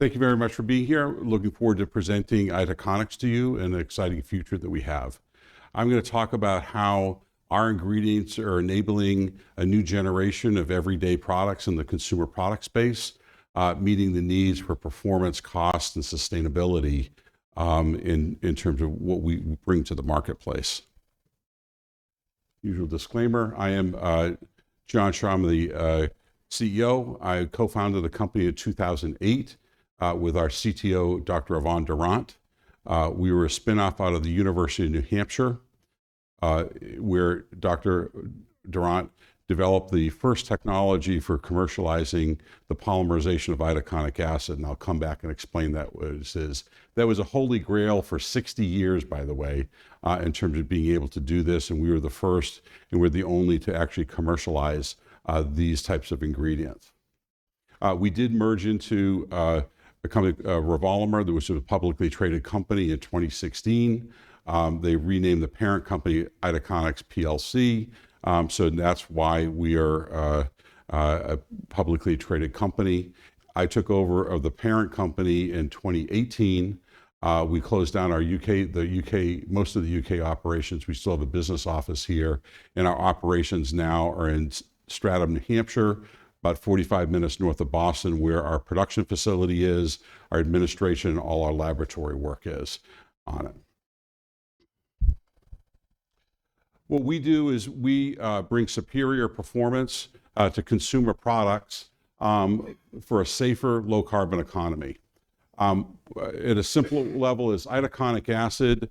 Thank you very much for being here. Looking forward to presenting Itaconix to you and the exciting future that we have. I'm going to talk about how our ingredients are enabling a new generation of everyday products in the consumer product space, meeting the needs for performance, cost, and sustainability in terms of what we bring to the marketplace. Usual disclaimer, I am John Shaw, I'm the CEO. I co-founded the company in 2008 with our CTO, Dr. Yvonne Durant. We were a spinoff out of the University of New Hampshire, where Dr. Durant developed the first technology for commercializing the polymerization of itaconic acid, and I'll come back and explain that what it is. That was a holy grail for 60 years, by the way, in terms of being able to do this, and we were the first and we're the only to actually commercialize these types of ingredients. We did merge into a company, Revolimer, that was a publicly traded company in 2016. They renamed the parent company Itaconix PLC. So that's why we are a publicly traded company. I took over of the parent company in 2018. We closed down our most of the UK operations. We still have a business office here, and our operations now are in Stratham, New Hampshire, about 45 minutes north of Boston, where our production facility is, our administration, and all our laboratory work is on it. What we do is we bring superior performance to consumer products for a safer, low-carbon economy. At a simple level, is itaconic acid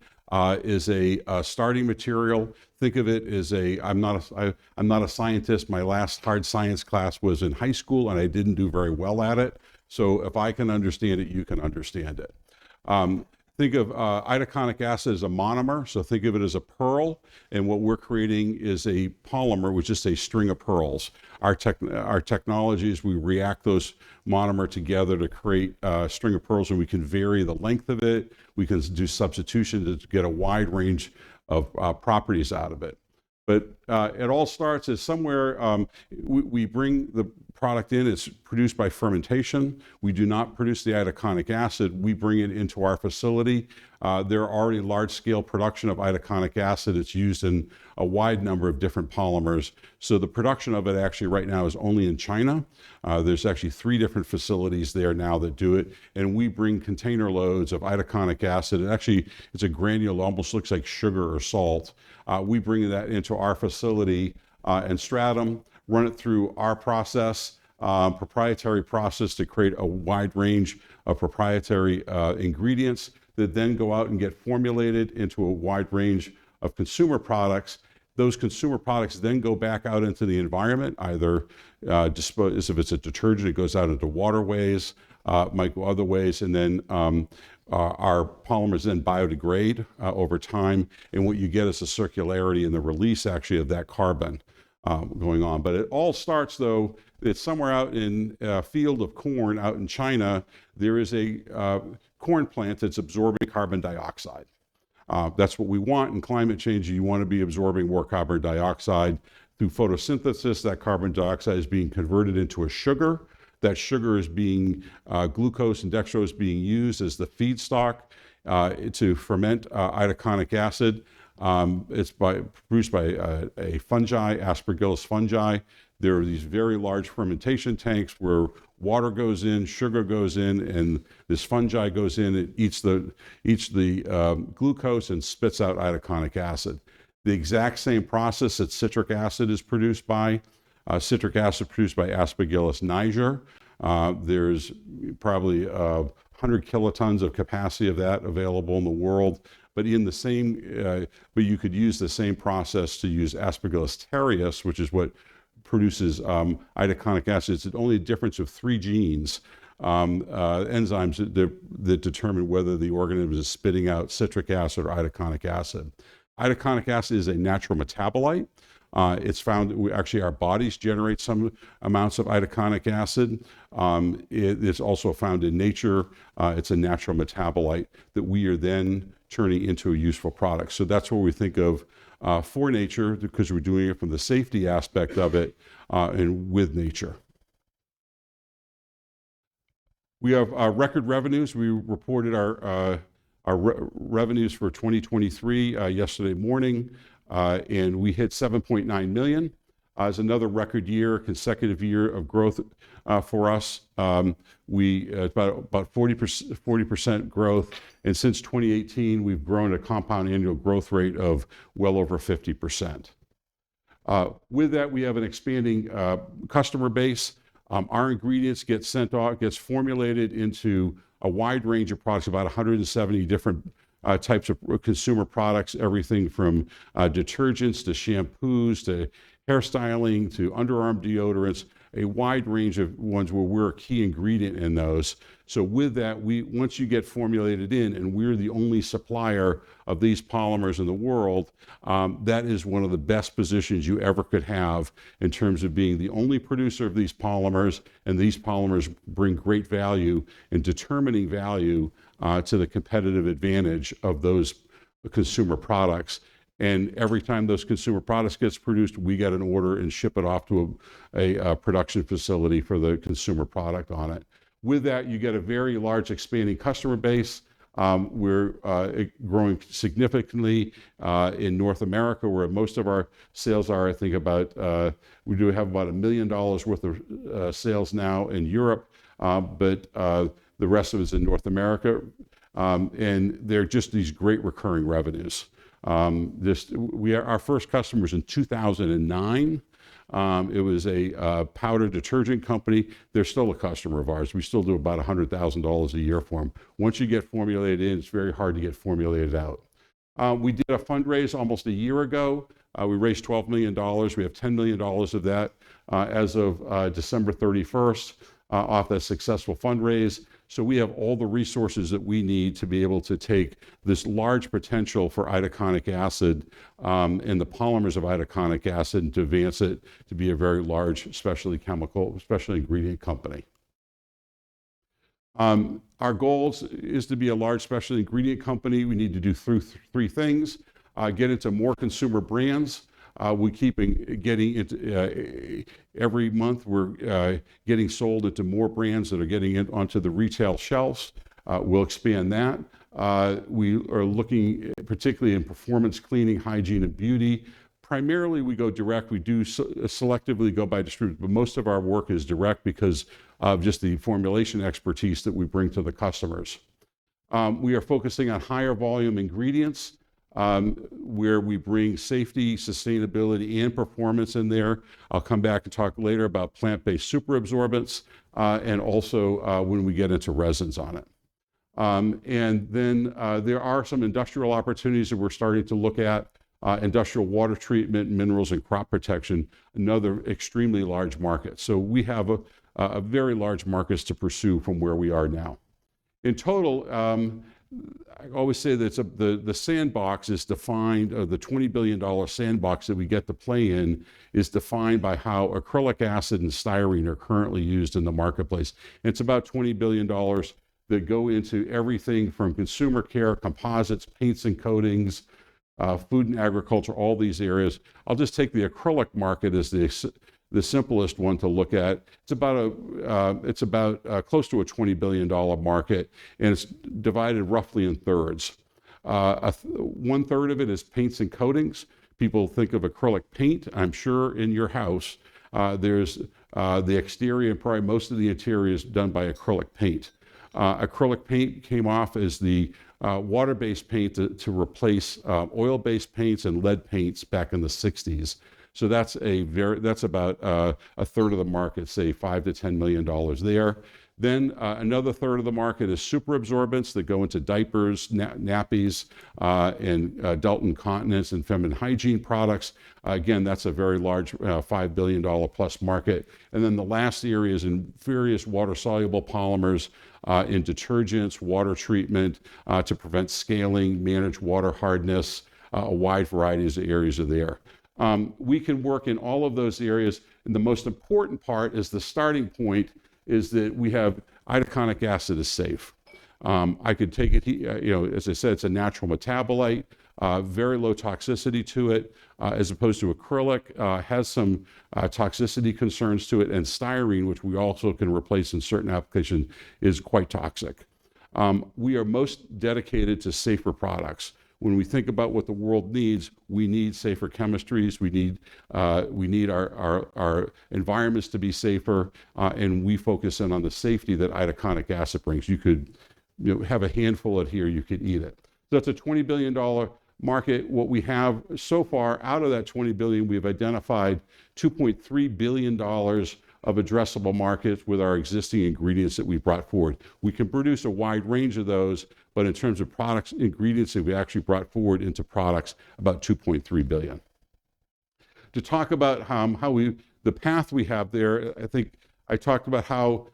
is a starting material. Think of it as I'm not a scientist. My last hard science class was in high school, and I didn't do very well at it. So if I can understand it, you can understand it. Think of itaconic acid as a monomer, so think of it as a pearl, and what we're creating is a polymer, which is a string of pearls. Our technology is we react those monomer together to create a string of pearls, and we can vary the length of it. We can do substitution to get a wide range of properties out of it. But it all starts as somewhere, we bring the product in, it's produced by fermentation. We do not produce the itaconic acid, we bring it into our facility. There are already large-scale production of itaconic acid. It's used in a wide number of different polymers. So the production of it actually right now is only in China. There's actually 3 different facilities there now that do it, and we bring container loads of itaconic acid. And actually, it's a granule, almost looks like sugar or salt. We bring that into our facility in Stratham, run it through our process, proprietary process to create a wide range of proprietary ingredients that then go out and get formulated into a wide range of consumer products. Those consumer products then go back out into the environment, either if it's a detergent, it goes out into waterways, might go other ways, and then our polymers then biodegrade over time, and what you get is a circularity and the release actually of that carbon going on. But it all starts, though, it's somewhere out in a field of corn out in China. There is a corn plant that's absorbing carbon dioxide. That's what we want in climate change. You want to be absorbing more carbon dioxide. Through photosynthesis, that carbon dioxide is being converted into a sugar. That sugar is being, glucose and dextrose being used as the feedstock to ferment itaconic acid. It's produced by a fungi, Aspergillus fungi. There are these very large fermentation tanks where water goes in, sugar goes in, and this fungi goes in, it eats the glucose and spits out itaconic acid. The exact same process that citric acid is produced by, Aspergillus niger. There's probably 100 kilotons of capacity of that available in the world. But in the same, but you could use the same process to use Aspergillus terreus, which is what produces itaconic acid. It's only a difference of 3 genes, enzymes that determine whether the organism is spitting out citric acid or itaconic acid. Itaconic acid is a natural metabolite. It's found, actually our bodies generate some amounts of itaconic acid. It's also found in nature. It's a natural metabolite that we are then turning into a useful product. So that's what we think of for nature, because we're doing it from the safety aspect of it and with nature. We have record revenues. We reported our revenues for 2023 yesterday morning, and we hit 7.9 million. It's another record year, consecutive year of growth for us. We about 40% growth, and since 2018, we've grown a compound annual growth rate of well over 50%. With that, we have an expanding customer base. Our ingredients get sent off, gets formulated into a wide range of products, about 170 different types of consumer products, everything from detergents to shampoos to hairstyling to underarm deodorants, a wide range of ones where we're a key ingredient in those. So with that, once you get formulated in, and we're the only supplier of these polymers in the world, that is one of the best positions you ever could have in terms of being the only producer of these polymers, and these polymers bring great value in determining value to the competitive advantage of those consumer products. And every time those consumer products gets produced, we get an order and ship it off to a production facility for the consumer product on it. With that, you get a very large expanding customer base. We're growing significantly in North America, where most of our sales are. I think we do have about $1 million worth of sales now in Europe, but the rest of it is in North America. And they're just these great recurring revenues. Our first customer was in 2009. It was a powder detergent company. They're still a customer of ours. We still do about $100,000 a year for them. Once you get formulated in, it's very hard to get formulated out. We did a fundraise almost a year ago. We raised $12 million. We have $10 million of that as of December 31st off that successful fundraise. So we have all the resources that we need to be able to take this large potential for itaconic acid and the polymers of itaconic acid and to advance it to be a very large specialty ingredient company. Our goals is to be a large specialty ingredient company. We need to do three things. Get into more consumer brands. We keep getting into every month. We're getting sold into more brands that are getting onto the retail shelves. We'll expand that. We are looking particularly in performance cleaning, hygiene, and beauty. Primarily, we go direct. We do selectively go by distributors, but most of our work is direct because of just the formulation expertise that we bring to the customers. We are focusing on higher volume ingredients, where we bring safety, sustainability, and performance in there. I'll come back and talk later about plant-based superabsorbents, and also when we get into resins on it. And then there are some industrial opportunities that we're starting to look at. Industrial water treatment, minerals, and crop protection, another extremely large market. So we have a very large markets to pursue from where we are now. In total, I always say that the sandbox is defined, the $20 billion sandbox that we get to play in is defined by how acrylic acid and styrene are currently used in the marketplace. And it's about $20 billion that go into everything from consumer care, composites, paints and coatings, food and agriculture, all these areas. I'll just take the acrylic market as the simplest one to look at. It's about close to a $20 billion market, and it's divided roughly in thirds. 1/3 of it is paints and coatings. People think of acrylic paint. I'm sure in your house, there's the exterior, and probably most of the interior is done by acrylic paint. Acrylic paint came off as the water-based paint to replace oil-based paints and lead paints back in the 60s. So that's about 1/3 of the market, say $5 to $10 million there. Then another 1/3 of the market is superabsorbents that go into diapers, nappies, and adult incontinence and feminine hygiene products. Again, that's a very large $5 billion plus market. And then the last area is in various water-soluble polymers in detergents, water treatment to prevent scaling, manage water hardness, a wide variety of areas are there. We can work in all of those areas, and the most important part is the starting point is that we have itaconic acid is safe. I could take it, as I said, it's a natural metabolite. very low toxicity to it, as opposed to acrylic, has some toxicity concerns to it, and styrene, which we also can replace in certain applications, is quite toxic. We are most dedicated to safer products. When we think about what the world needs, we need safer chemistries. We need our environments to be safer, and we focus in on the safety that itaconic acid brings. You could have a handful of it here, you could eat it. So that's a $20 billion market. What we have so far, out of that $20 billion, we've identified $2.3 billion of addressable markets with our existing ingredients that we've brought forward. We can produce a wide range of those, but in terms of products, ingredients that we actually brought forward into products, about 2.3 billion. To talk about the path we have there, I think I talked about how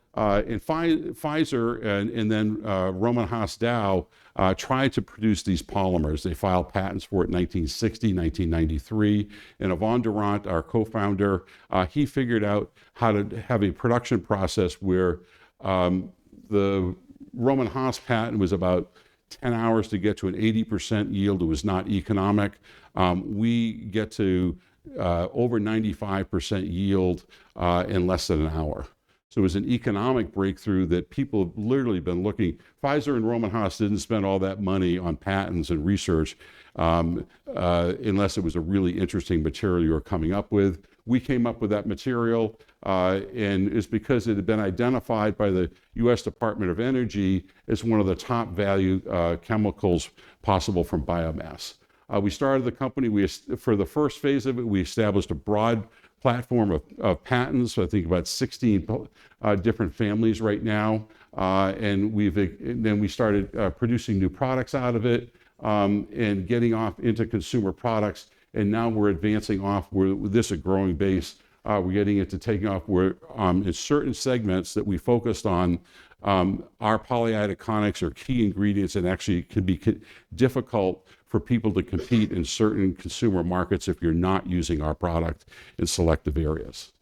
in Pfizer and then Roman Haas Dow tried to produce these polymers. They filed patents for it in 1960, 1993. And Yvon Durant, our co-founder, he figured out how to have a production process where the Roman Haas patent was about 10 hours to get to an 80% yield. It was not economic. We get to over 95% yield in less than an hour. So it was an economic breakthrough that people have literally been looking. Pfizer and Roman Haas didn't spend all that money on patents and research unless it was a really interesting material you were coming up with. We came up with that material, and it's because it had been identified by the U.S. Department of Energy as one of the top value chemicals possible from biomass. We started the company, for the first phase of it, we established a broad platform of patents. I think about 16 different families right now, and then we started producing new products out of it and getting off into consumer products. And now we're advancing off with this a growing base. We're getting it to taking off where in certain segments that we focused on, our polyitaconics are key ingredients and actually can be difficult for people to compete in certain consumer markets if you're not using our product in selective areas.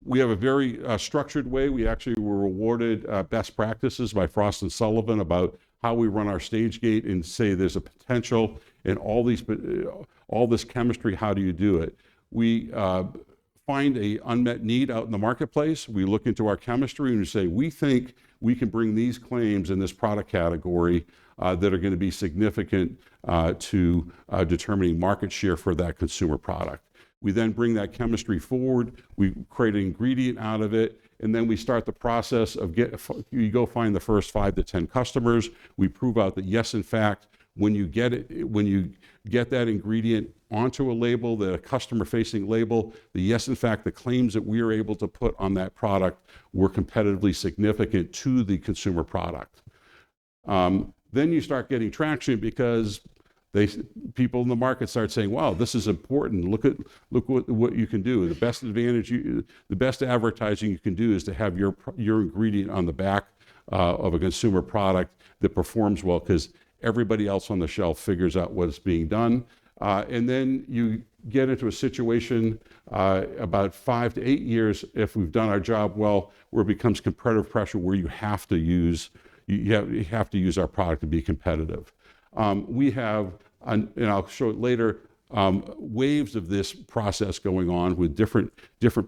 We have a very structured way. We actually were awarded best practices by Frost & Sullivan about how we run our stage gate and say there's a potential in all this chemistry, how do you do it? We find an unmet need out in the marketplace. We look into our chemistry and we say, we think we can bring these claims in this product category that are going to be significant to determining market share for that consumer product. We then bring that chemistry forward, we create an ingredient out of it, and then we start the process of you go find the first 5 to 10 customers. We prove out that yes, in fact, when you get that ingredient onto a label, a customer-facing label, that yes, in fact, the claims that we are able to put on that product were competitively significant to the consumer product. Then you start getting traction because people in the market start saying, wow, this is important. Look what you can do. The best advantage, the best advertising you can do is to have your ingredient on the back of a consumer product that performs well, because everybody else on the shelf figures out what's being done. And then you get into a situation about 5 to 8 years, if we've done our job well, where it becomes competitive pressure, where you have to use our product to be competitive. We have, and I'll show it later, waves of this process going on with different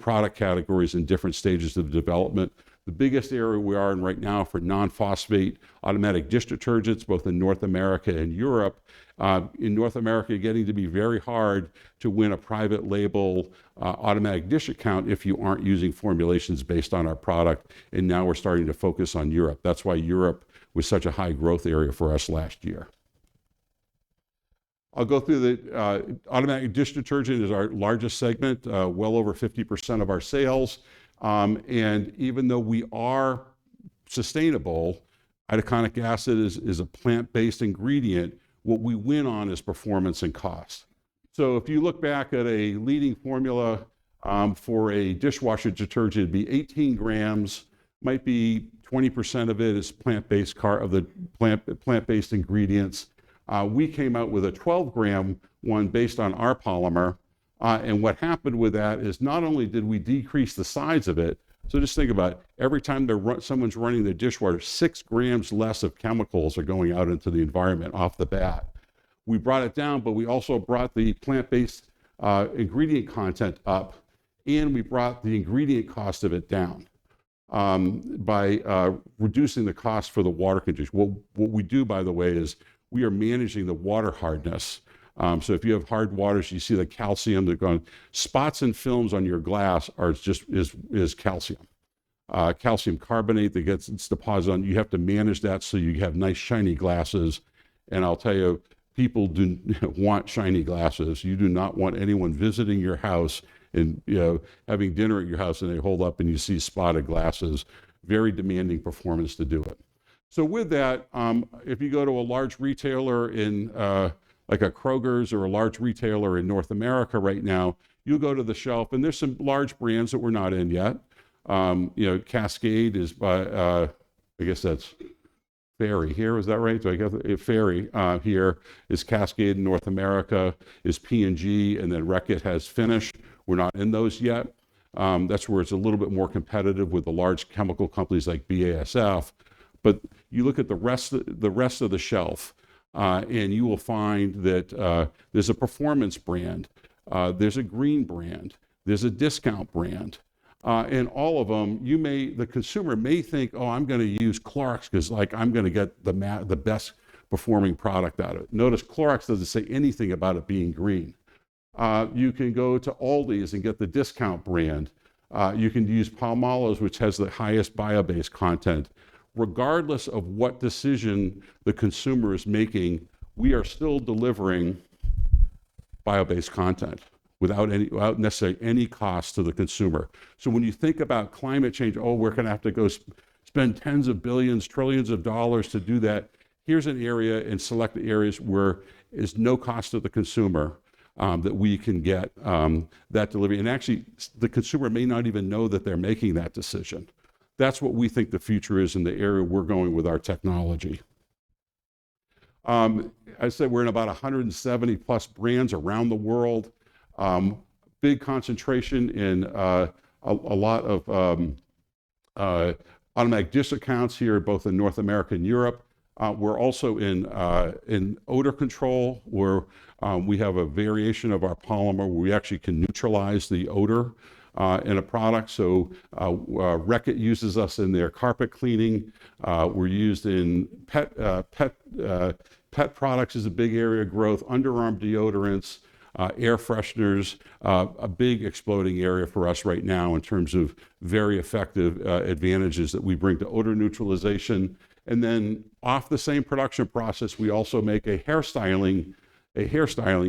product categories in different stages of development. The biggest area we are in right now for non-phosphate automatic dish detergents, both in North America and Europe. In North America, getting to be very hard to win a private label automatic dish account if you aren't using formulations based on our product. And now we're starting to focus on Europe. That's why Europe was such a high growth area for us last year. I'll go through the automatic dish detergent is our largest segment, well over 50% of our sales. And even though we are sustainable, itaconic acid is a plant-based ingredient. What we win on is performance and cost. So if you look back at a leading formula for a dishwasher detergent, it'd be 18 grams, might be 20% of it is plant-based plant-based ingredients. We came out with a 12-gram one based on our polymer. And what happened with that is not only did we decrease the size of it, So just think about it. Every time someone's running the dishwasher, 6 grams less of chemicals are going out into the environment off the bat. We brought it down, but we also brought the plant-based ingredient content up, and we brought the ingredient cost of it down by reducing the cost for the water condition. What we do, by the way, is we are managing the water hardness. So if you have hard waters, you see the calcium that going. Spots and films on your glass are is calcium. Calcium carbonate that gets its deposit on. You have to manage that so you have nice shiny glasses. And I'll tell you, people do want shiny glasses. You do not want anyone visiting your house and having dinner at your house and they hold up and you see spotted glasses. Very demanding performance to do it. So with that, if you go to a large retailer in like a Kroger's or a large retailer in North America right now, you'll go to the shelf and there's some large brands that we're not in yet. Cascade is by, I guess that's Fairy here, is that right? So I guess Fairy here is Cascade in North America, is P&G, and then Reckitt has Finish. We're not in those yet. That's where it's a little bit more competitive with the large chemical companies like BASF. But you look at the rest of the shelf, and you will find that there's a performance brand, there's a green brand, there's a discount brand. And all of them, the consumer may think, oh, I'm going to use Clorox because I'm going to get the best performing product out of it. Notice Clorox doesn't say anything about it being green. You can go to Aldi's and get the discount brand. You can use Palmolive's, which has the highest bio-based content. Regardless of what decision the consumer is making, we are still delivering bio-based content without necessarily any cost to the consumer. So when you think about climate change, we're going to have to go spend tens of billions, trillions of dollars to do that. Here's an area in select areas where there's no cost to the consumer that we can get that delivery. And actually, the consumer may not even know that they're making that decision. That's what we think the future is in the area we're going with our technology. I said we're in about 170 plus brands around the world. Big concentration in a lot of automatic dish accounts here, both in North America and Europe. We're also in odor control, where we have a variation of our polymer where we actually can neutralize the odor in a product. So Reckitt uses us in their carpet cleaning. We're used in pet products is a big area of growth. Underarm deodorants. Air fresheners, a big exploding area for us right now in terms of very effective advantages that we bring to odor neutralization. And then off the same production process, we also make a hairstyling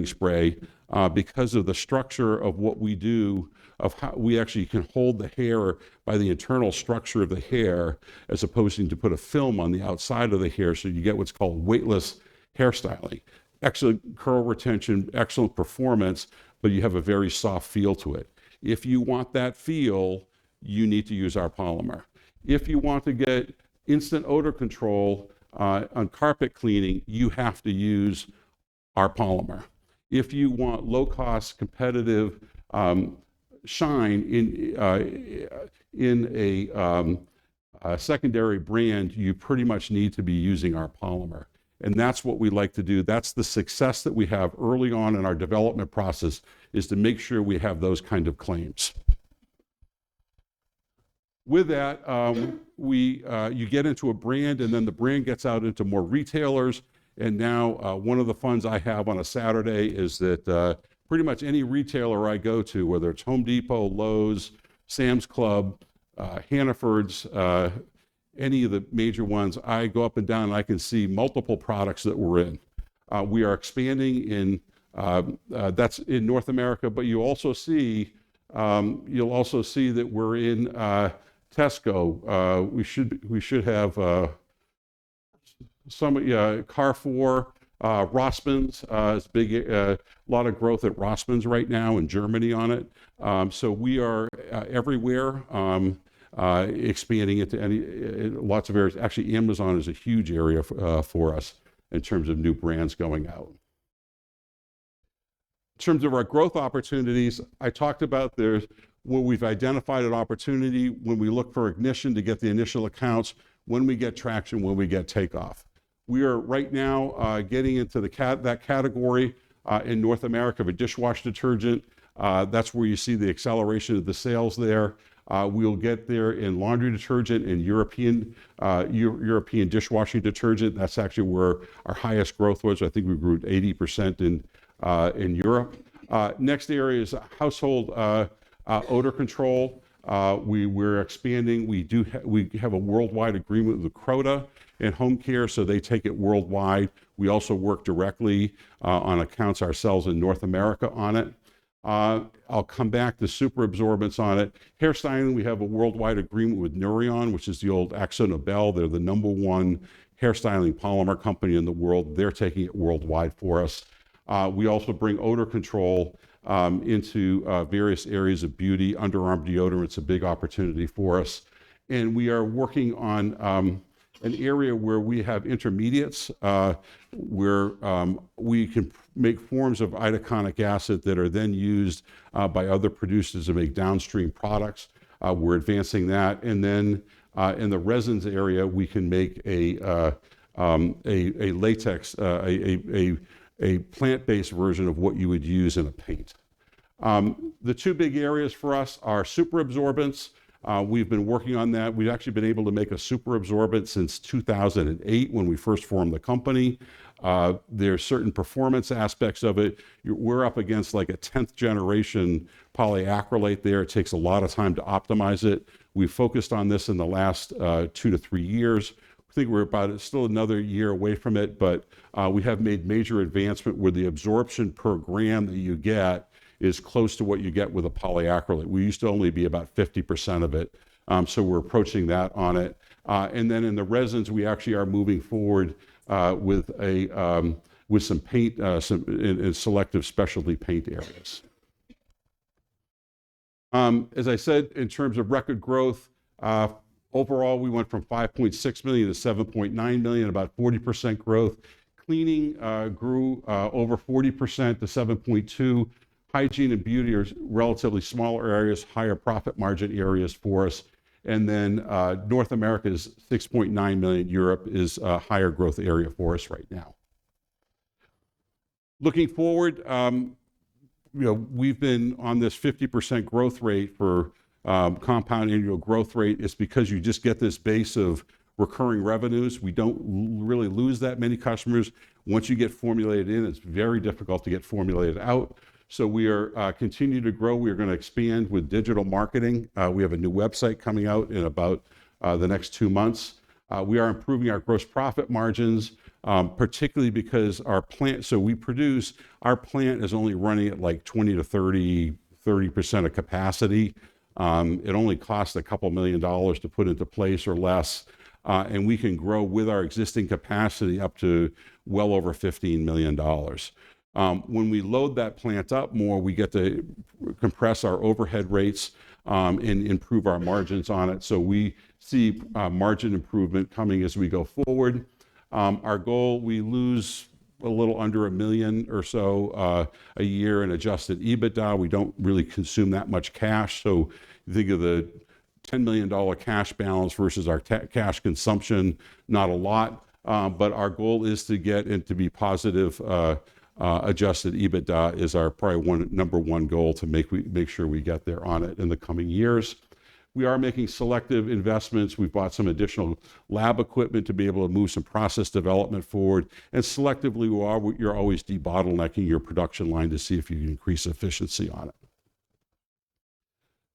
spray because of the structure of what we do, of how we actually can hold the hair by the internal structure of the hair, as opposed to put a film on the outside of the hair, so you get what's called weightless hairstyling. Excellent curl retention, excellent performance, but you have a very soft feel to it. If you want that feel, you need to use our polymer. If you want to get instant odor control on carpet cleaning, you have to use our polymer. If you want low-cost, competitive shine in a secondary brand, you pretty much need to be using our polymer. And that's what we like to do. That's the success that we have early on in our development process, is to make sure we have those kind of claims. With that, you get into a brand, and then the brand gets out into more retailers. And now one of the funds I have on a Saturday is that pretty much any retailer I go to, whether it's Home Depot, Lowe's, Sam's Club, Hannaford's, any of the major ones, I go up and down and I can see multiple products that we're in. We are expanding in, that's in North America, but you'll also see that we're in Tesco. We should have some, Carrefour, Rossmann's is big, a lot of growth at Rossmann's right now in Germany on it. So we are everywhere. Expanding it to lots of areas. Actually, Amazon is a huge area for us in terms of new brands going out. In terms of our growth opportunities, I talked about when we've identified an opportunity, when we look for ignition to get the initial accounts, when we get traction, when we get takeoff. We are right now getting into that category in North America of a dishwasher detergent. That's where you see the acceleration of the sales there. We'll get there in laundry detergent and European dishwashing detergent. That's actually where our highest growth was. I think we grew 80% in Europe. Next area is household odor control. We're expanding. We have a worldwide agreement with Croda and home care, so they take it worldwide. We also work directly on accounts ourselves in North America on it. I'll come back to super absorbents on it. Hairstyling, we have a worldwide agreement with Nouryon, which is the old Akzo Nobel. They're the #1 hairstyling polymer company in the world. They're taking it worldwide for us. We also bring odor control into various areas of beauty. Underarm deodorant's a big opportunity for us. And we are working on an area where we have intermediates, where we can make forms of itaconic acid that are then used by other producers to make downstream products. We're advancing that. And then in the resins area, we can make a latex, a plant-based version of what you would use in a paint. The two big areas for us are super absorbents. We've been working on that. We've actually been able to make a super absorbent since 2008 when we first formed the company. There's certain performance aspects of it. We're up against like a 10th generation polyacrylate there. It takes a lot of time to optimize it. We've focused on this in the last 2 to 3 years. I think we're about still another year away from it, but we have made major advancement where the absorption per gram that you get is close to what you get with a polyacrylate. We used to only be about 50% of it, so we're approaching that on it. And then in the resins, we actually are moving forward with some paint, in selective specialty paint areas. As I said, in terms of record growth, overall we went from 5.6 million to 7.9 million, about 40% growth. Cleaning grew over 40% to 7.2. Hygiene and beauty are relatively smaller areas, higher profit margin areas for us. And then North America is 6.9 million. Europe is a higher growth area for us right now. Looking forward, we've been on this 50% growth rate for compound annual growth rate. It's because you just get this base of recurring revenues. We don't really lose that many customers. Once you get formulated in, it's very difficult to get formulated out. So we are continue to grow. We are going to expand with digital marketing. We have a new website coming out in about the next 2 months. We are improving our gross profit margins, particularly because our plant, so we produce, our plant is only running at like 20 to 30% of capacity. It only costs a couple $1 million to put into place or less. And we can grow with our existing capacity up to well over $15 million. When we load that plant up more, we get to compress our overhead rates and improve our margins on it. So we see margin improvement coming as we go forward. Our goal, we lose a little under $1 million or so a year in adjusted EBITDA. We don't really consume that much cash. So you think of the $10 million cash balance versus our cash consumption, not a lot. But our goal is to get and to be positive. Adjusted EBITDA is our probably number one goal to make sure we get there on it in the coming years. We are making selective investments. We've bought some additional lab equipment to be able to move some process development forward. And selectively, you're always debottlenecking your production line to see if you can increase efficiency on it.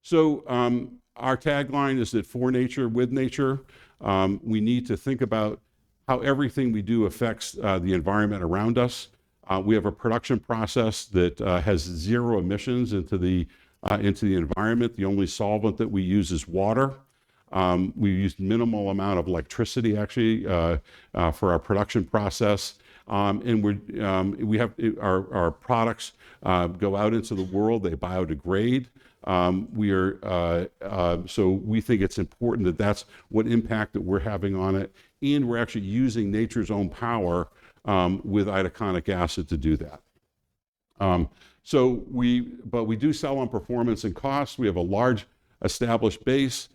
So our tagline is that for nature, with nature. We need to think about how everything we do affects the environment around us. We have a production process that has 0 emissions into the environment. The only solvent that we use is water. We use minimal amount of electricity actually for our production process. And we have our products go out into the world. They biodegrade. So we think it's important that that's what impact that we're having on it. And we're actually using nature's own power with itaconic acid to do that. But we do sell on performance and cost. We have a large established base,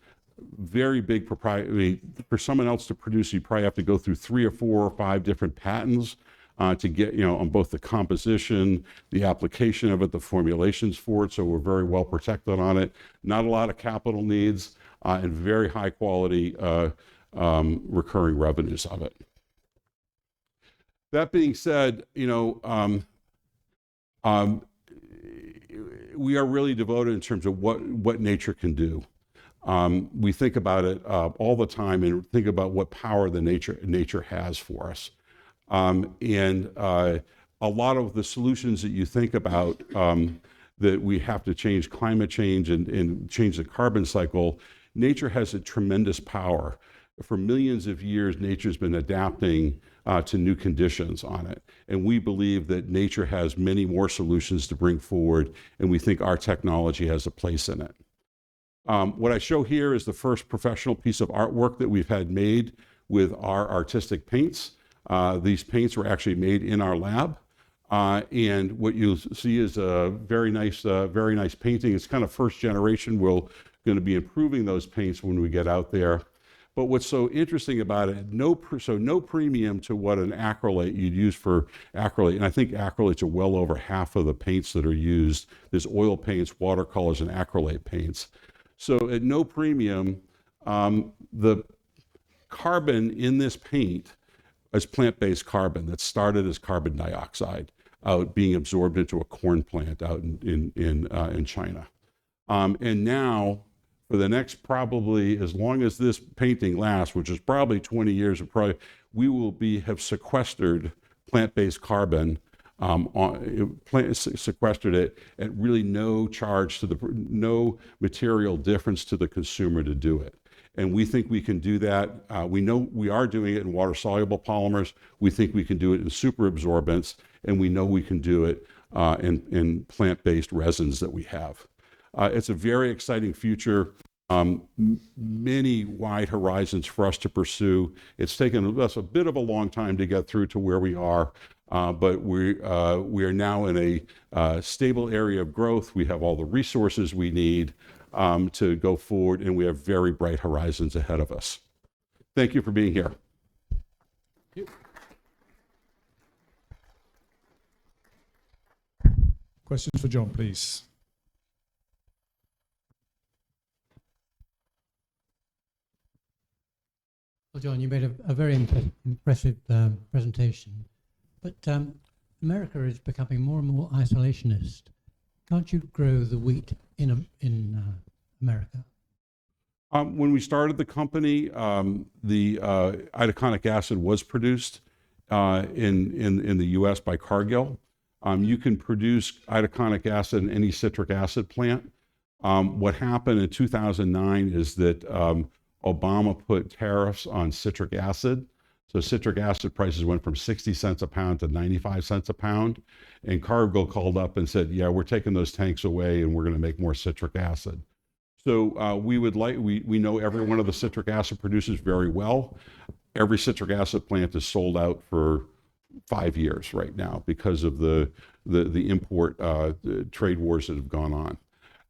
very big proprietary. For someone else to produce, you probably have to go through 3 or 4 or 5 different patents to get, on both the composition, the application of it, the formulations for it. So we're very well protected on it. Not a lot of capital needs and very high quality recurring revenues of it. That being said, we are really devoted in terms of what nature can do. We think about it all the time and think about what power the nature has for us. A lot of the solutions that you think about that we have to change climate change and change the carbon cycle, nature has a tremendous power. For millions of years, nature's been adapting to new conditions on it. And we believe that nature has many more solutions to bring forward, and we think our technology has a place in it. What I show here is the first professional piece of artwork that we've had made with our artistic paints. These paints were actually made in our lab. And what you'll see is a very nice painting. It's kind of first generation. We're going to be improving those paints when we get out there. But what's so interesting about it, no premium to what an acrylate you'd use for acrylate. And I think acrylates are well over half of the paints that are used. There's oil paints, watercolors, and acrylate paints. So at no premium, the carbon in this paint is plant-based carbon that started as carbon dioxide out being absorbed into a corn plant out in China. And now, for the next probably, as long as this painting lasts, which is probably 20 years, we will have sequestered plant-based carbon, sequestered it at really no charge no material difference to the consumer to do it. And we think we can do that. We know we are doing it in water-soluble polymers. We think we can do it in superabsorbents, and we know we can do it in plant-based resins that we have. It's a very exciting future. Many wide horizons for us to pursue. It's taken us a bit of a long time to get through to where we are, but we are now in a stable area of growth. We have all the resources we need to go forward, and we have very bright horizons ahead of us. Thank you for being here. Questions for John, please. Well, John, you made a very impressive presentation, but America is becoming more and more isolationist. Can't you grow the wheat in America? When we started the company, the itaconic acid was produced in the U.S. by Cargill. You can produce itaconic acid in any citric acid plant. What happened in 2009 is that Obama put tariffs on citric acid. So citric acid prices went from 60 cents a pound to 95 cents a pound. And Cargill called up and said, yeah, we're taking those tanks away and we're going to make more citric acid. So we know every one of the citric acid producers very well. Every citric acid plant is sold out for 5 years right now because of the import trade wars that have gone on.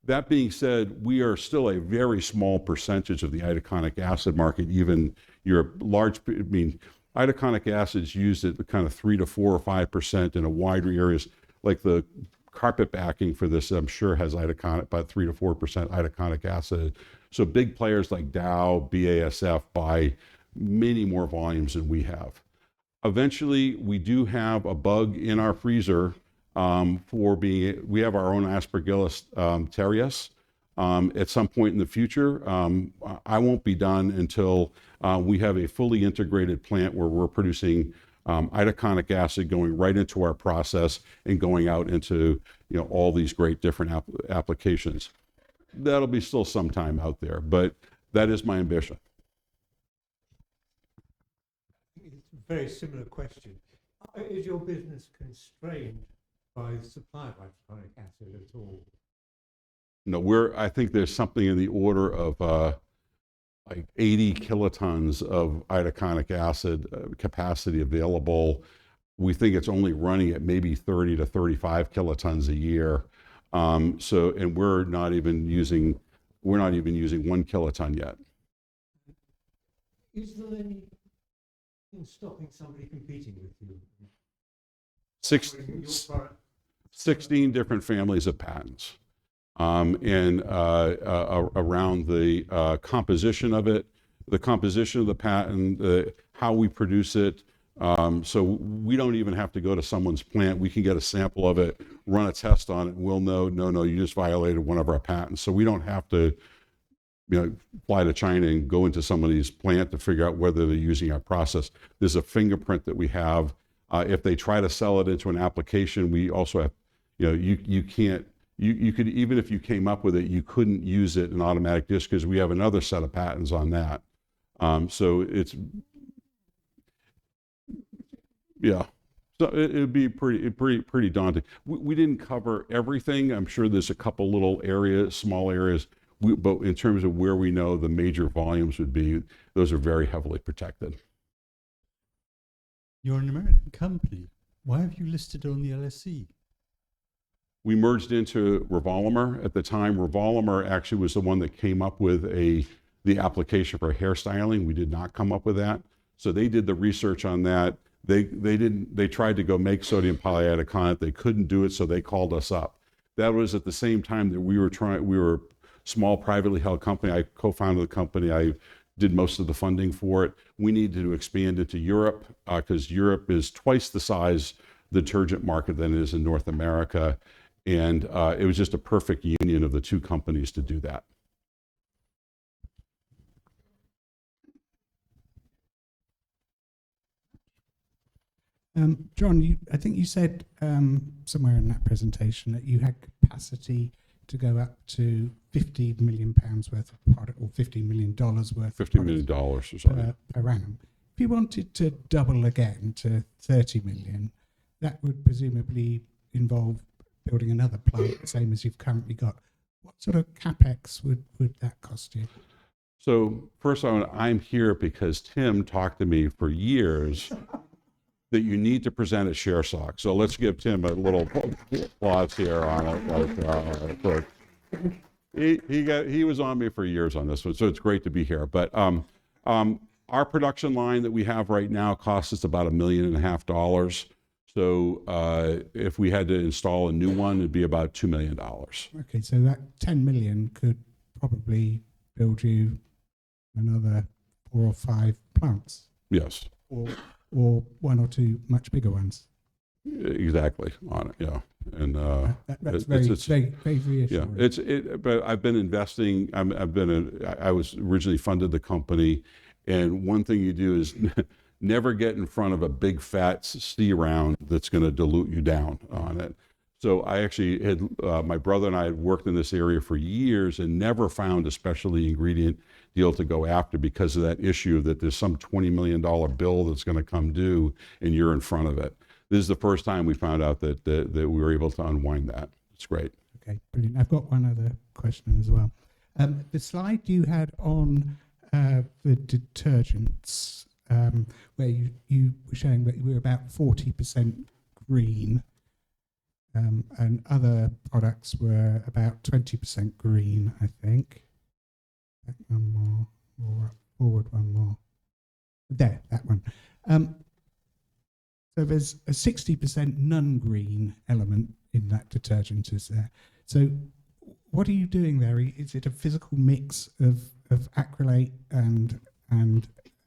That being said, we are still a very small percentage of the itaconic acid market. Even itaconic acid is used at the kind of 3 to 4 or 5% in a wide areas, like the carpet backing for this, I'm sure has about 3 to 4% itaconic acid. So big players like Dow, BASF buy many more volumes than we have. Eventually, we do have a bug in our freezer we have our own Aspergillus terreus. At some point in the future, I won't be done until we have a fully integrated plant where we're producing itaconic acid going right into our process and going out into all these great different applications. That'll be still some time out there, but that is my ambition. It's a very similar question. Is your business constrained by the supply of itaconic acid at all? No, I think there's something in the order of like 80 kilotons of itaconic acid capacity available. We think it's only running at maybe 30 to 35 kilotons a year. And we're not even using 1 kiloton yet. Is there anything stopping somebody competing with you? Six, Offering your product? 16 different families of patents. And around the composition of it, the composition of the patent, how we produce it. So we don't even have to go to someone's plant. We can get a sample of it, run a test on it, and we'll know, no, you just violated one of our patents. So we don't have to, fly to China and go into somebody's plant to figure out whether they're using our process. There's a fingerprint that we have. If they try to sell it into an application, we also have, you can't, you could, even if you came up with it, you couldn't use it in automatic dish because we have another set of patents on that. So it's, yeah. So it would be pretty daunting. We didn't cover everything. I'm sure there's a couple little areas, small areas, but in terms of where we know the major volumes would be, those are very heavily protected. You're an American company. Why have you listed on the LSE? We merged into Revolimer at the time. Revolimer actually was the one that came up with the application for hairstyling. We did not come up with that. So they did the research on that. They tried to go make sodium polyitaconate. They couldn't do it, so they called us up. That was at the same time that we were a small privately held company. I co-founded the company. I did most of the funding for it. We needed to expand into Europe because Europe is twice the size the detergent market than it is in North America. And it was just a perfect union of the two companies to do that. John, I think you said somewhere in that presentation that you had capacity to go up to £15 million worth of product, or $15 million worth $50 million or something. per annum. If you wanted to double again to 30 million, that would presumably involve building another plant, the same as you've currently got. What sort of capex would that cost you? So first, I'm here because Tim talked to me for years that you need to present at ShareSoc. So let's give Tim a little applause here on it. He was on me for years on this one, so it's great to be here. But our production line that we have right now costs us about $1.5 million. So if we had to install a new one, it'd be about $2 million. Okay, so that 10 million could probably build you another 4 or 5 plants. Yes. Or 1 or 2 much bigger ones. Exactly on it, yeah. And that's very reassuring. Yeah, but I've been investing. I was originally funded the company, and one thing you do is never get in front of a big fat C round that's going to dilute you down on it. So I actually had, my brother and I had worked in this area for years and never found a specialty ingredient deal to go after because of that issue that there's some $20 million bill that's going to come due and you're in front of it. This is the first time we found out that we were able to unwind that. It's great. Okay, brilliant. I've got one other question as well. The slide you had on the detergents, where you were showing that you were about 40% green, and other products were about 20% green, I think. Back one more, or forward one more. There, that one. So there's a 60% non-green element in that detergent, is there? So what are you doing there? Is it a physical mix of acrylate and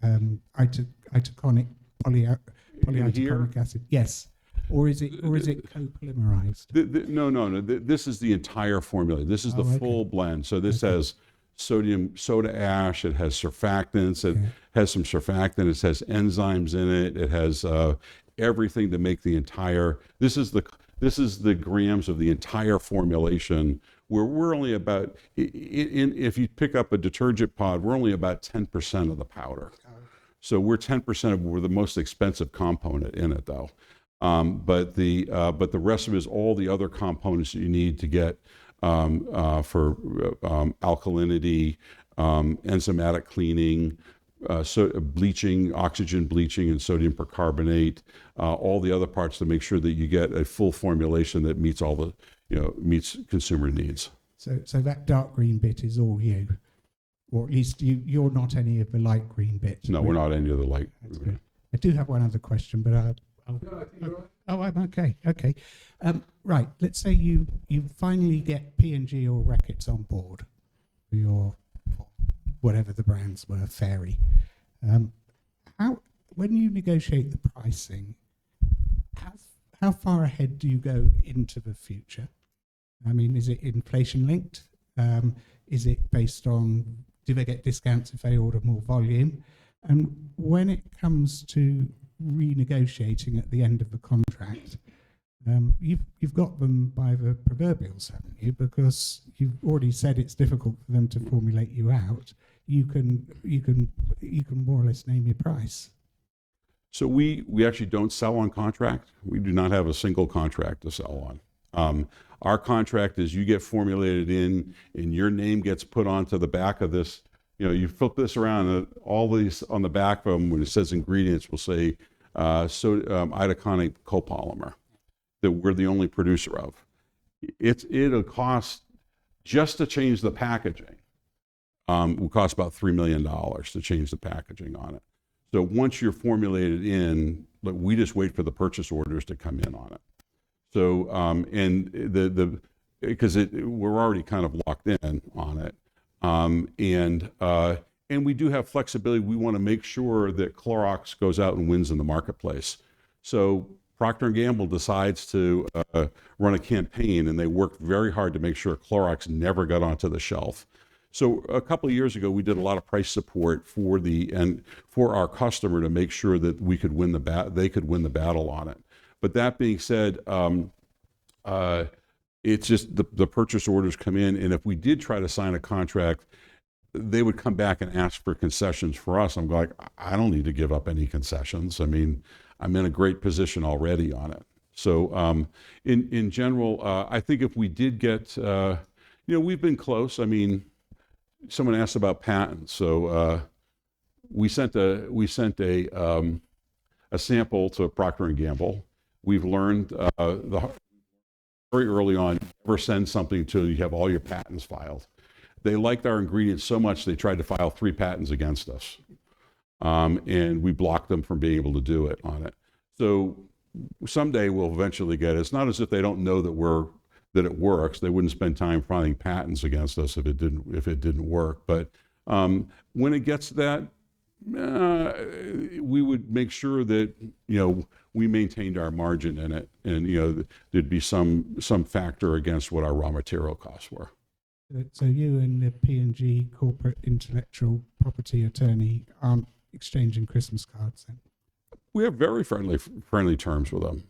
Itaconix polyitaconic acid? Yes. Or is it copolymerized? No. This is the entire formula. This is the full blend. So this has sodium soda ash. It has surfactants. It has some surfactant. It has enzymes in it. It has everything to make the entire. This is the grams of the entire formulation. Where we're only about, if you pick up a detergent pod, we're only about 10% of the powder. So we're 10% we're the most expensive component in it, though. But the rest of it is all the other components that you need to get for alkalinity, enzymatic cleaning, bleaching, oxygen bleaching, and sodium percarbonate, all the other parts to make sure that you get a full formulation that meets all the, meets consumer needs. So that dark green bit is all you, or at least you're not any of the light green bits. No, we're not any of the light. That's good. I do have one other question, but I'm okay. Okay, right. Let's say you finally get P&G or Reckitt's on board for your whatever the brands were, Fairy. How when you negotiate the pricing, how far ahead do you go into the future? I mean, is it inflation linked? Is it based on, do they get discounts if they order more volume? And when it comes to renegotiating at the end of the contract, you've got them by the proverbials, haven't you? Because you've already said it's difficult for them to formulate you out. You can more or less name your price. So we actually don't sell on contract. We do not have a single contract to sell on. Our contract is you get formulated in, and your name gets put onto the back of this. You flip this around, and all these on the back of them, when it says ingredients, will say Itaconix copolymer that we're the only producer of. It'll cost, just to change the packaging, will cost about $3 million to change the packaging on it. So once you're formulated in, we just wait for the purchase orders to come in on it. So, and because we're already kind of locked in on it. And we do have flexibility. We want to make sure that Clorox goes out and wins in the marketplace. So Procter & Gamble decides to run a campaign, and they worked very hard to make sure Clorox never got onto the shelf. So a couple of years ago, we did a lot of price support for our customer to make sure that we could win they could win the battle on it. But that being said, it's just the purchase orders come in, and if we did try to sign a contract, they would come back and ask for concessions for us. I'm like, I don't need to give up any concessions. I mean, I'm in a great position already on it. So in general, I think if we did get, we've been close. I mean, someone asked about patents. So we sent a sample to Procter & Gamble. We've learned very early on, never send something until you have all your patents filed. They liked our ingredients so much they tried to file 3 patents against us, and we blocked them from being able to do it on it. So someday we'll eventually get it. It's not as if they don't know that it works. They wouldn't spend time filing patents against us if it didn't work. But when it gets to that, we would make sure that we maintained our margin in it, and there'd be some factor against what our raw material costs were. So you and the P&G corporate intellectual property attorney aren't exchanging Christmas cards then? We have very friendly terms with them.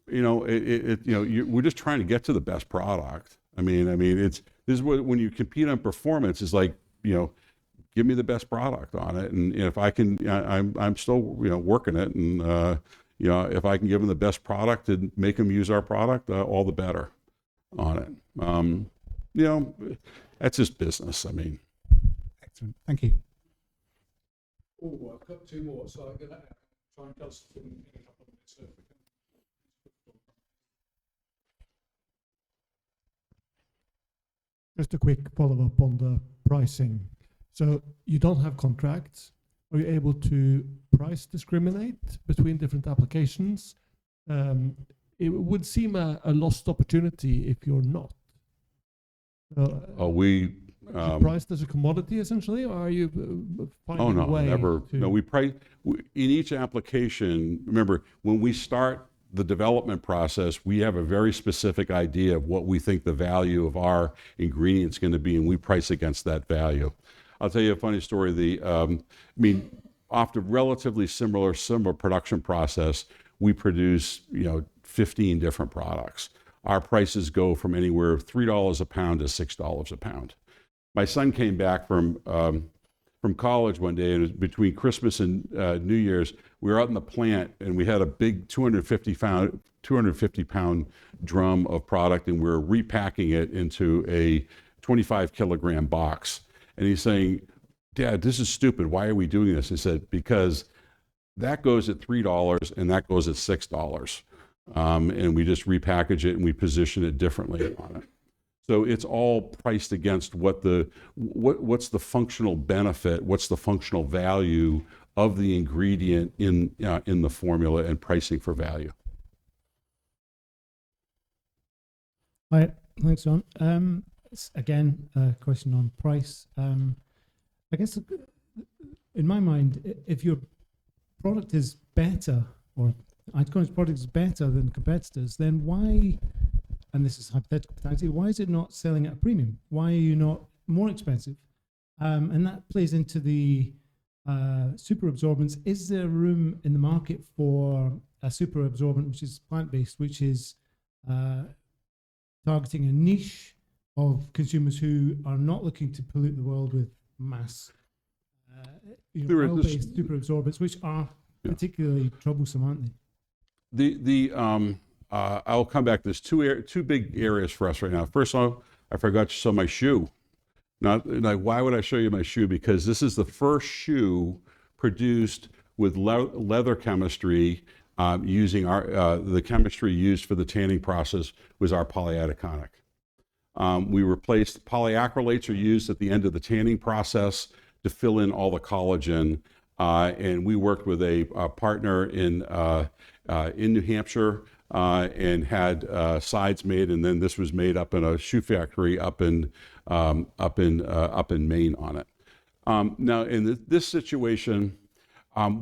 We're just trying to get to the best product. This is what, when you compete on performance, is like, give me the best product on it, and if I can, I'm still working it, and if I can give them the best product and make them use our product, all the better on it. That's just business. Excellent. Thank you. Oh, I've got 2 more, so I'm going to try and close them in a couple of minutes. Just a quick follow-up on the pricing. So you don't have contracts. Are you able to price discriminate between different applications? It would seem a lost opportunity if you're not. Priced as a commodity, essentially, or are you finding a way? Never. No, we price in each application. Remember, when we start the development process, we have a very specific idea of what we think the value of our ingredient's going to be, and we price against that value. I'll tell you a funny story. After relatively similar production process, we produce 15 different products. Our prices go from anywhere $3 a pound to $6 a pound. My son came back from college one day, and it was between Christmas and New Year's. We were out in the plant, and we had a big 250 pound drum of product, and we were repacking it into a 25 kilogram box. And he's saying, Dad, this is stupid. Why are we doing this? I said, because that goes at $3 and that goes at $6. And we just repackage it and we position it differently on it. So it's all priced against what's the functional benefit, what's the functional value of the ingredient in the formula, and pricing for value. Hi, thanks, John. Again, a question on price. I guess in my mind, if your product is better, or Itaconix product is better than competitors, then why, and this is hypothetical, why is it not selling at a premium? Why are you not more expensive? And that plays into the super absorbents. Is there room in the market for a super absorbent which is plant-based, which is targeting a niche of consumers who are not looking to pollute the world with mass oil-based super absorbents, which are particularly troublesome, aren't they? I'll come back. There's two big areas for us right now. First of all, I forgot to show my shoe. Not like, why would I show you my shoe? Because this is the first shoe produced with leather chemistry, using the chemistry used for the tanning process was our polyitaconic. We replaced polyacrylates are used at the end of the tanning process to fill in all the collagen. And we worked with a partner in New Hampshire and had sides made, and then this was made up in a shoe factory up in Maine on it. Now, in this situation,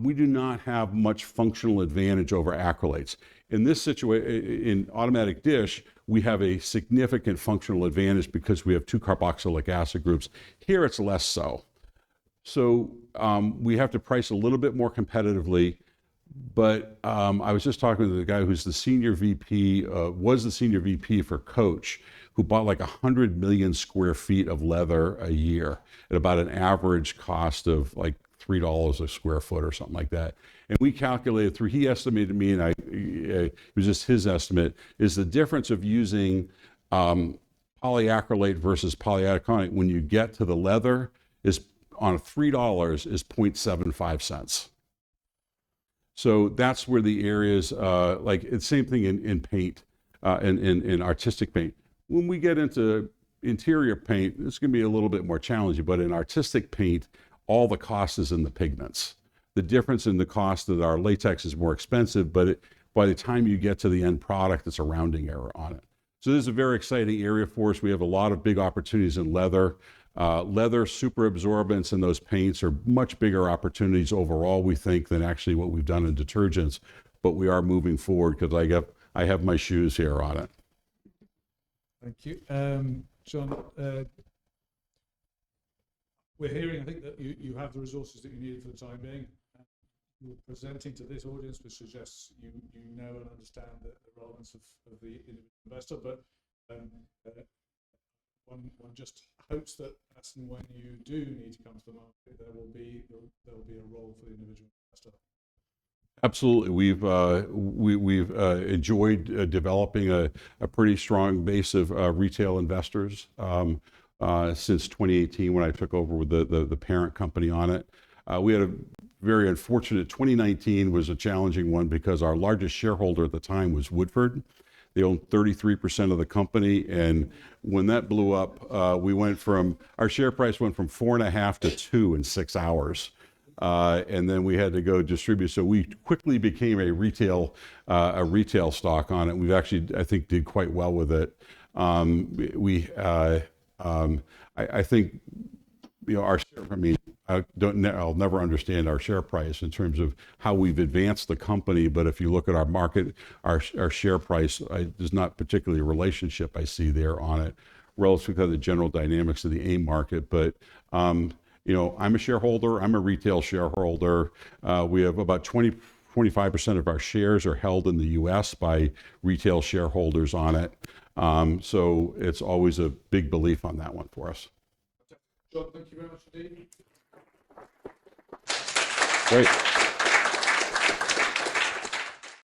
we do not have much functional advantage over acrylates. In this situation, in automatic dish, we have a significant functional advantage because we have 2 carboxylic acid groups. Here, it's less so. So we have to price a little bit more competitively. But I was just talking to the guy who's the senior VP, was the senior VP for Coach, who bought like 100 million square feet of leather a year at about an average cost of like $3 a square foot or something like that. And we calculated through, he estimated to me, and it was just his estimate, is the difference of using polyacrylate versus polyitaconic when you get to the leather is on $3 is 0.75 cents. So that's where the areas, like it's same thing in paint, in artistic paint. When we get into interior paint, it's going to be a little bit more challenging, but in artistic paint, all the cost is in the pigments. The difference in the cost of our latex is more expensive, but by the time you get to the end product, it's a rounding error on it. So this is a very exciting area for us. We have a lot of big opportunities in leather. Leather super absorbents and those paints are much bigger opportunities overall, we think, than actually what we've done in detergents. But we are moving forward because I have my shoes here on it. Thank you. John, we're hearing, I think, that you have the resources that you need for the time being. You're presenting to this audience, which suggests you know and understand the relevance of the individual investor, but one just hopes that as and when you do need to come to the market, there will be a role for the individual investor. Absolutely, we've enjoyed developing a pretty strong base of retail investors since 2018 when I took over with the parent company on it. We had a very unfortunate 2019 was a challenging one because our largest shareholder at the time was Woodford. They owned 33% of the company, and when that blew up, our share price went from 4.5 to 2 in 6 hours. And then we had to go distribute. So we quickly became a retail stock on it. We've actually, I think, did quite well with it. I think, our share, I'll never understand our share price in terms of how we've advanced the company. But if you look at our market, our share price, there's not particularly a relationship I see there on it relative to the general dynamics of the AIM market. But I'm a shareholder. I'm a retail shareholder. We have about 25% of our shares are held in the U.S. by retail shareholders on it. So it's always a big belief on that one for us. John, thank you very much indeed. Great.